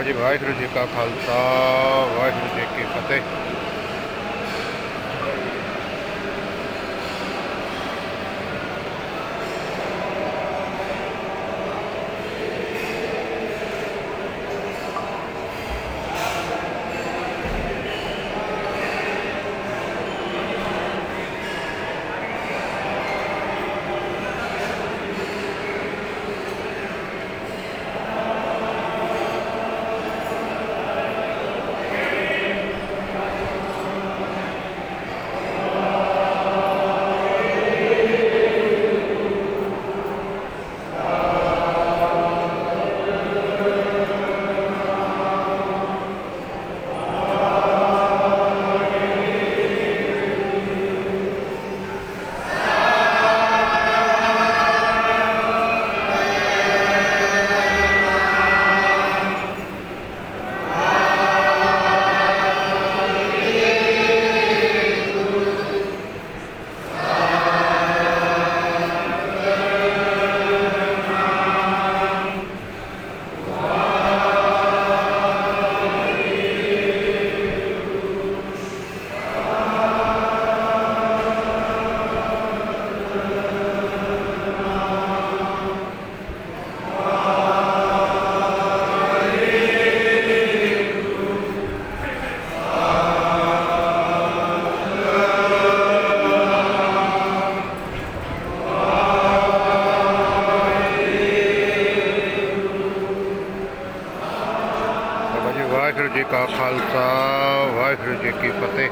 ਬਾਬਾ ਜੀ ਵਾਹਿਗੁਰੂ ਜੀ ਕਾ ਖਾਲਸਾ ਵਾਹਿਗੁਰੂ ਜੀ ਕੀ ਫਤਿਹ। ਵਾਹਿਗੁਰੂ ਜੀ ਕਾ ਖਾਲਸਾ ਵਾਹਿਗੁਰੂ ਜੀ ਕੀ ਫਤਿਹ।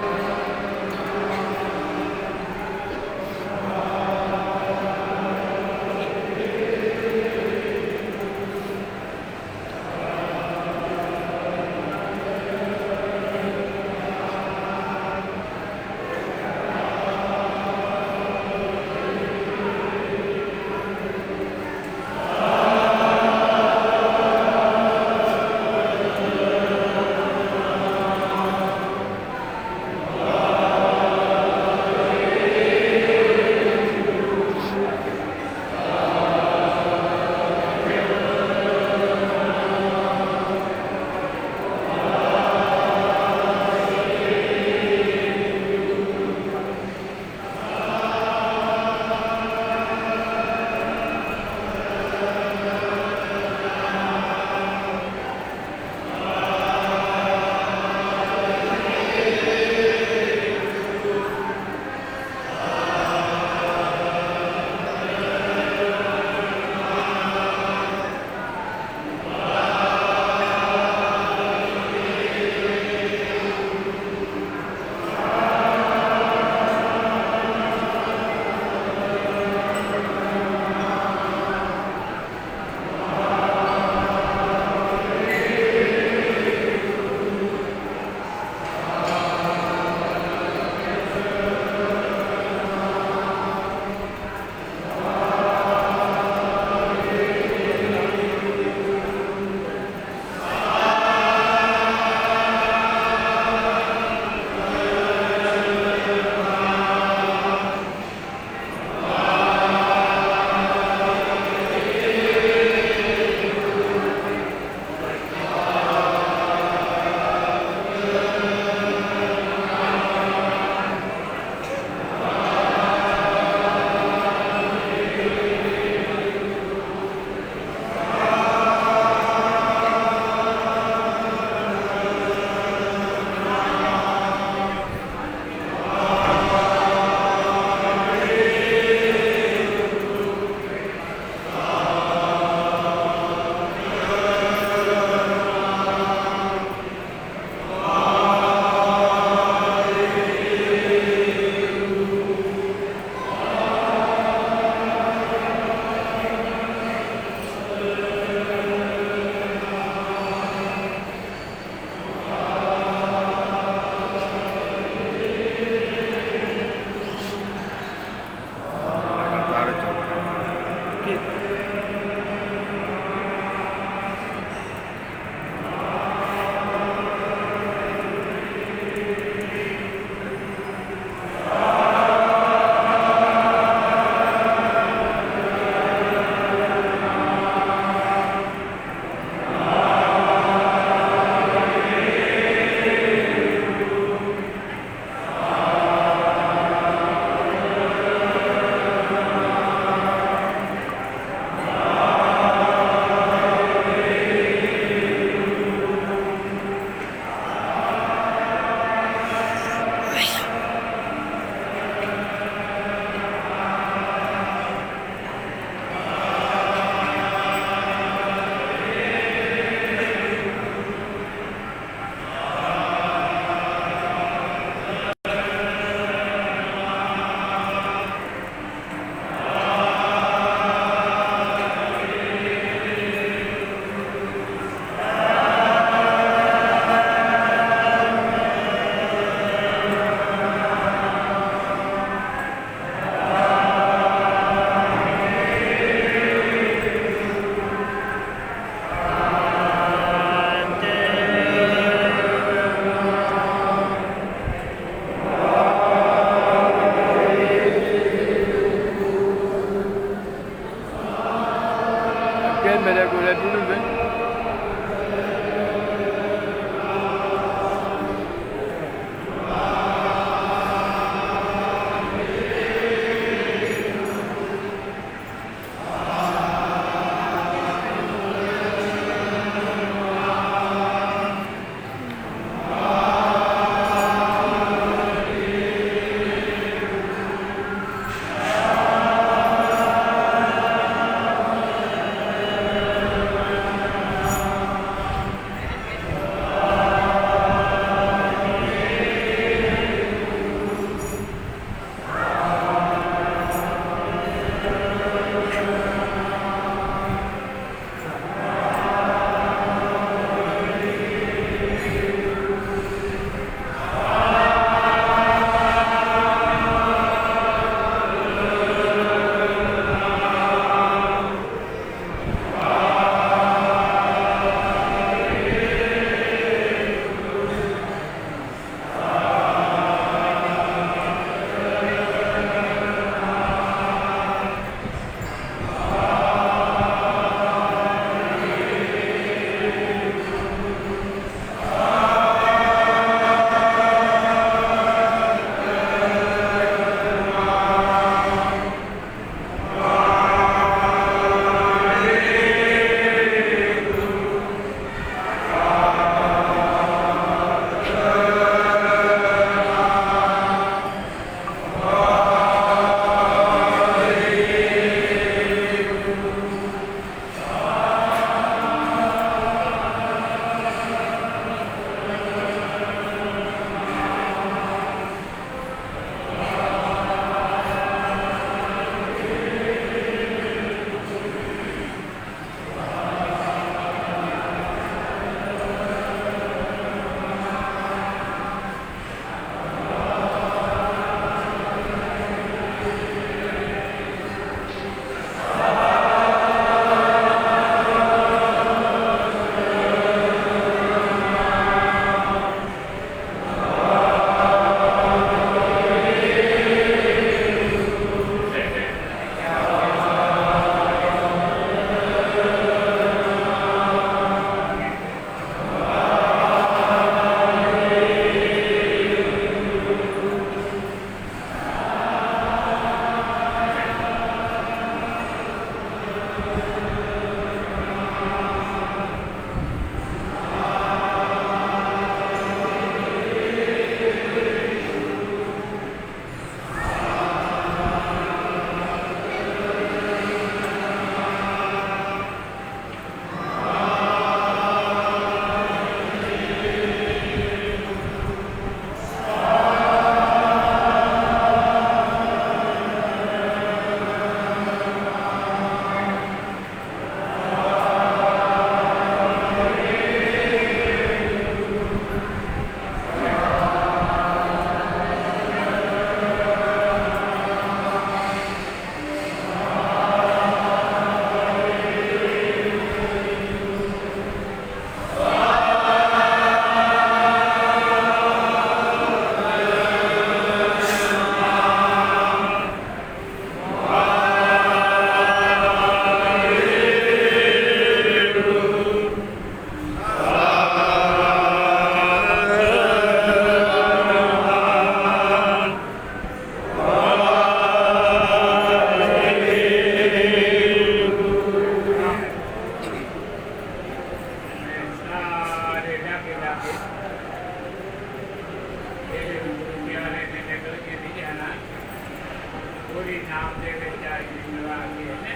ਵੀ ਨਾਮ ਦੇ ਵਿੱਚ ਆਈ ਮਿਲਵਾ ਕੇ ਨੇ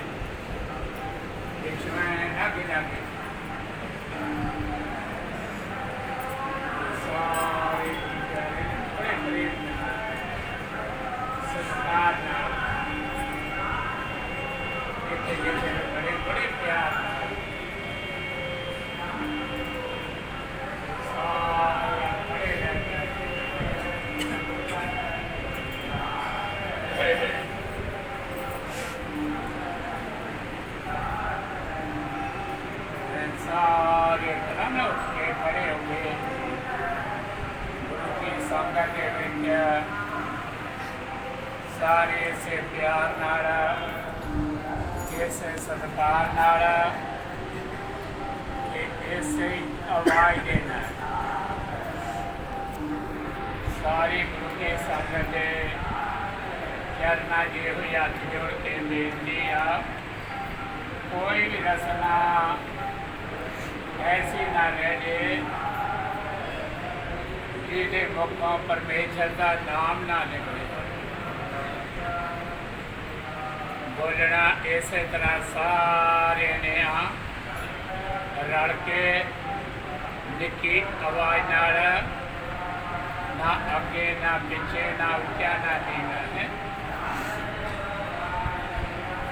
ਵਿਸ਼ਵਾਂ ਲੱਗ ਲੱਗੇ ਸਾਰੇ ਬੜੇ ਬੜੇ ਸਤਿਕਾਰ ਨਾਲ ਇੱਥੇ ਜਿਹੜੇ ਬੜੇ ਬੜੇ ਪਿਆਰ ਨਾਲ ਸਾਰੇ ਬੜੇ सारे धर्म उसके खड़े हुए गुरु की संगत के विच सारे से प्यार नाल इस सत्कार नाल इस आवाज दे नाल सारी गुरु के संगत के चरना जे हुई हाथ जोड़ के बेनती आ कोई भी रसना ऐसी ना रह जाए जिहदे मुखों परमेश्वर का नाम ना निकले बोलना इस तरह सारे ने रल के निकी आवाज नाल ना अगे ना पिछे ना उच्चा ना नीवा है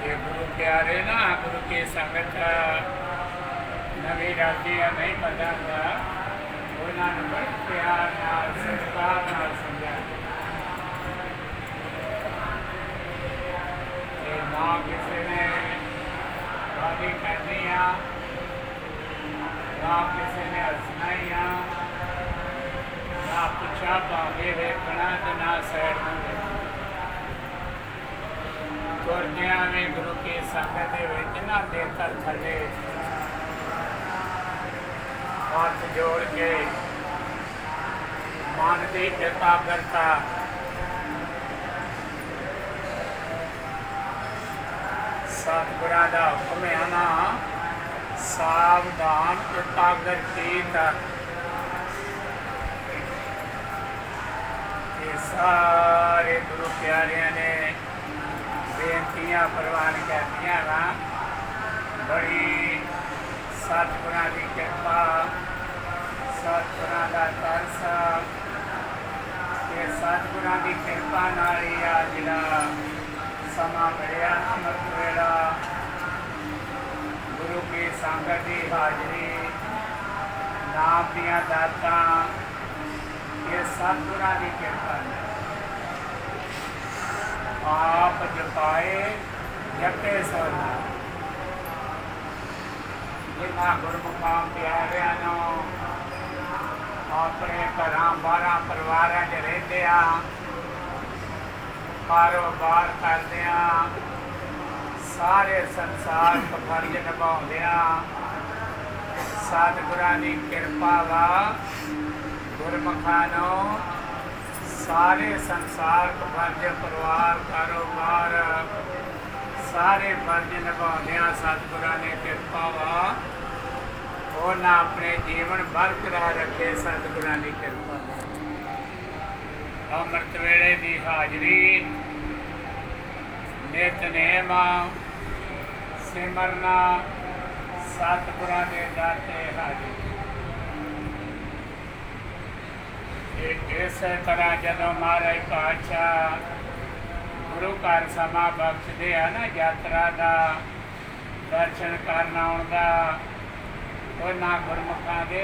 ये गुरु प्यारे ना गुरु की संगत नवी राजी नहीं पता था उन्होंने बड़े प्यार नाल सत्कार नाल समझा ना किसी ने गाली करनी आ ना किसी ने हसना ही आ ना पिछा भागे वेखना तो ना सैड गुरदियां में गुरु की संगत दे विच ना देकर थले हाथ जोड़ के मन की एकाग्रता सतगुरां दा हुक्म है ना सावधान एकाग्र चित ये सारे गुरु प्यारियां ने बेनतियां प्रवान करदियां वा बड़ी सतगुरां की कृपा सतगुरां दा तरस ये सतगुरां की कृपा नाल ही आ जिहड़ा समा मिलिया अमृत वेला गुरु की संगत की हाजरी नाम दियां दातां ये सतगुरां की कृपा आप जपाए जपे सोना जिन्ना गुरमुखां प्यारियां नूं अपने घरां बाहरां परिवारां च रहिंदे कारोबार करदे सारे संसार च फर्ज निभाउंदे सतगुरां दी किरपा वा गुरमुखां नूं सारे संसार च फर्ज परिवार कारोबार सारे फर्ज निभाने सतगुरां ने कृपा वा उन्हें अपने जीवन बरकरार रखे सतगुरां की कृपा अमृत वेले की हाजरी नितनेम सिमरना सतगुरां के दाते हाजरी इस तरह जदों महाराज पातशाह गुरु घर समा बख्शते हैं ना यात्रा का दर्शन करना आउंदा उन्हां गुरमुखां दे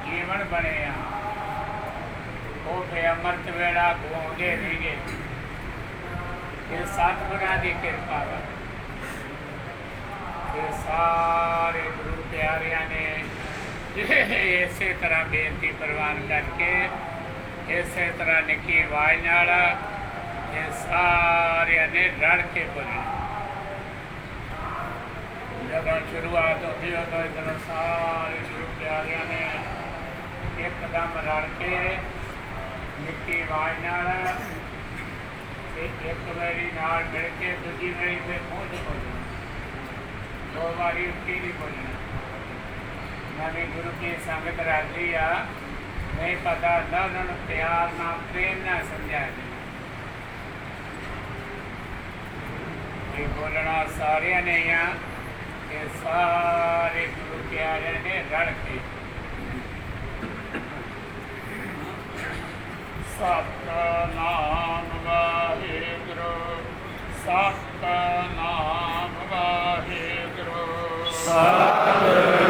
जीवन बने वो फिर अमृत वेला घूमते रहिए ये सतगुरां की कृपा वा ये सारे गुरु प्यारियां ने इस तरह बेनती प्रवान करके इस तरह निकी आवाज नाल ये सारे ने रल के बोले जब शुरुआत होती है तो इधर सारे गुरु प्यारियां ने एकदम रल के निकी आवाज नाल एक बारी नाल मिल के दूजी बारी फिर मुँह च बोलना दो बारी उठी नहीं बोलना नवी गुरु की संगत राजी आ नहीं पता ना उन्होंने प्यार ना प्रेम ना समझा ਇਹ ਬੋਲਣਾ ਸਾਰਿਆਂ ਨੇ ਆ, ਇਹ ਸਾਰੇ ਗੁਰੂ ਪਿਆਰਿਆਂ ਨੇ ਰਲ ਕੇ। ਸਤਿਨਾਮ ਵਾਹਿਗੁਰੂ, ਸਤਿਨਾਮ ਵਾਹਿਗੁਰੂ, ਸਤਿ